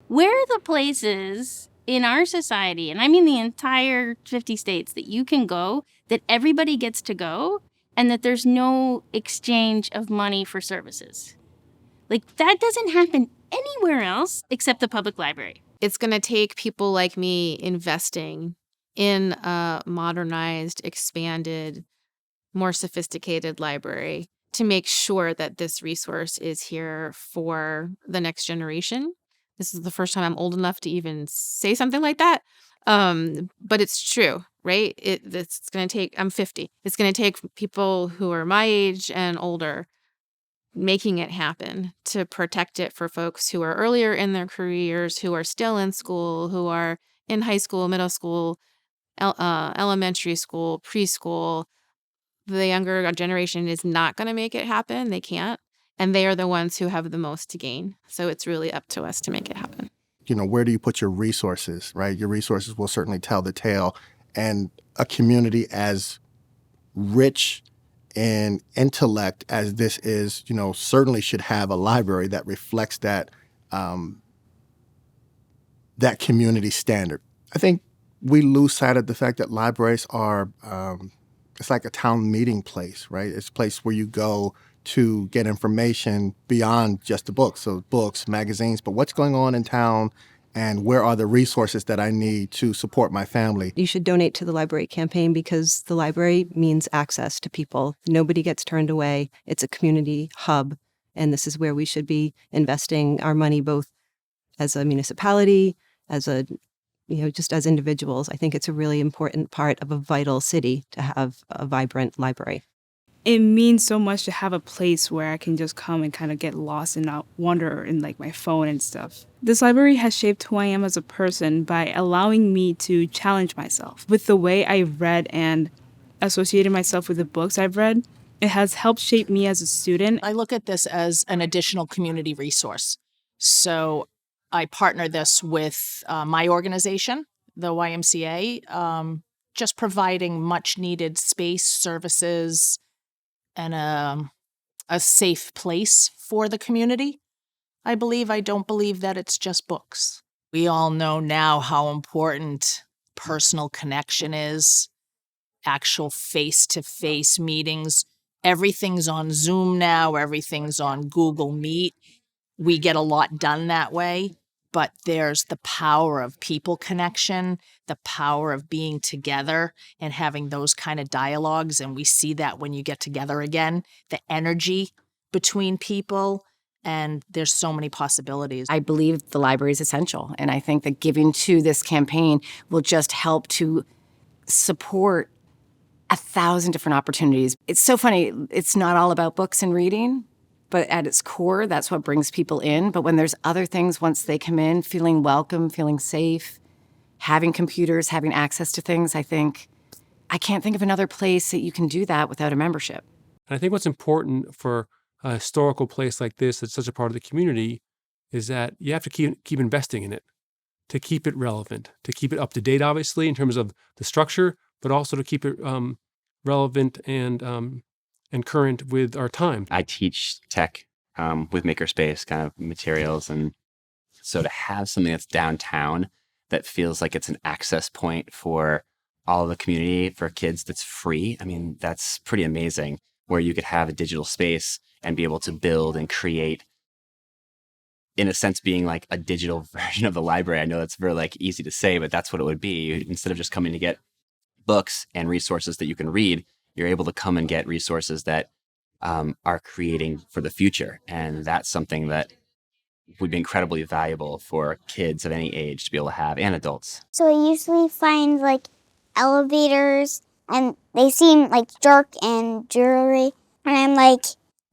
Where are the places in our society, and I mean the entire 50 states, that you can go, that everybody gets to go, and that there's no exchange of money for services? Like, that doesn't happen anywhere else except the public library. It's going to take people like me investing in a modernized, expanded, more sophisticated library to make sure that this resource is here for the next generation. This is the first time I'm old enough to even say something like that. But it's true, right? It's going to take, I'm 50. It's going to take people who are my age and older making it happen to protect it for folks who are earlier in their careers, who are still in school, who are in high school, middle school, elementary school, preschool. The younger generation is not going to make it happen. They can't. And they are the ones who have the most to gain. So it's really up to us to make it happen. Where do you put your resources, right? Your resources will certainly tell the tale. And a community as rich in intellect as this is, certainly should have a library that reflects that that community standard. I think we lose sight of the fact that libraries are, it's like a town meeting place, right? It's a place where you go to get information beyond just the books. So books, magazines, but what's going on in town and where are the resources that I need to support my family? You should donate to the library campaign because the library means access to people. Nobody gets turned away. It's a community hub, and this is where we should be investing our money both as a municipality, as just as individuals. I think it's a really important part of a vital city to have a vibrant library. It means so much to have a place where I can just come and kind of get lost and not wander in like my phone and stuff. This library has shaped who I am as a person by allowing me to challenge myself. With the way I've read and associated myself with the books I've read, it has helped shape me as a student. I look at this as an additional community resource. So I partner this with my organization, the YMCA, just providing much needed space, services, and a safe place for the community. I don't believe that it's just books. We all know now how important personal connection is, actual face-to-face meetings. Everything's on Zoom now, everything's on Google Meet. We get a lot done that way, but there's the power of people connection, the power of being together and having those kind of dialogues. And we see that when you get together again, the energy between people, and there's so many possibilities. I believe the library is essential, and I think that giving to this campaign will just help to support 1,000 different opportunities. It's so funny. It's not all about books and reading, but at its core, that's what brings people in. But when there's other things, once they come in, feeling welcome, feeling safe, having computers, having access to things, I can't think of another place that you can do that without a membership. And I think what's important for a historical place like this that's such a part of the community is that you have to keep investing in it, to keep it relevant, to keep it up to date, obviously, in terms of the structure, but also to keep it relevant and current with our time. I teach tech with Makerspace kind of materials. And so to have something that's downtown that feels like it's an access point for all of the community, for kids, that's free, I mean, that's pretty amazing, where you could have a digital space and be able to build and create, in a sense, being like a digital version of the library. I know that's very easy to say, but that's what it would be. Instead of just coming to get books and resources that you can read, you're able to come and get resources that are creating for the future. And that's something that would be incredibly valuable for kids of any age to be able to have, and adults. So I usually find elevators and they seem dark and dreary. And I'm like,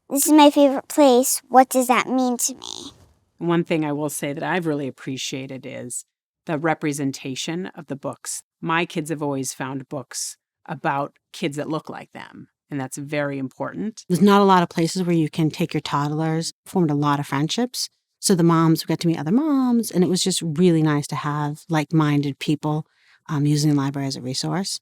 this is my favorite place. What does that mean to me? One thing I will say that I've really appreciated is the representation of the books. My kids have always found books about kids that look like them, and that's very important. There's not a lot of places where you can take your toddlers. Formed a lot of friendships. So the moms would get to meet other moms, and it was just really nice to have like-minded people using the library as a resource.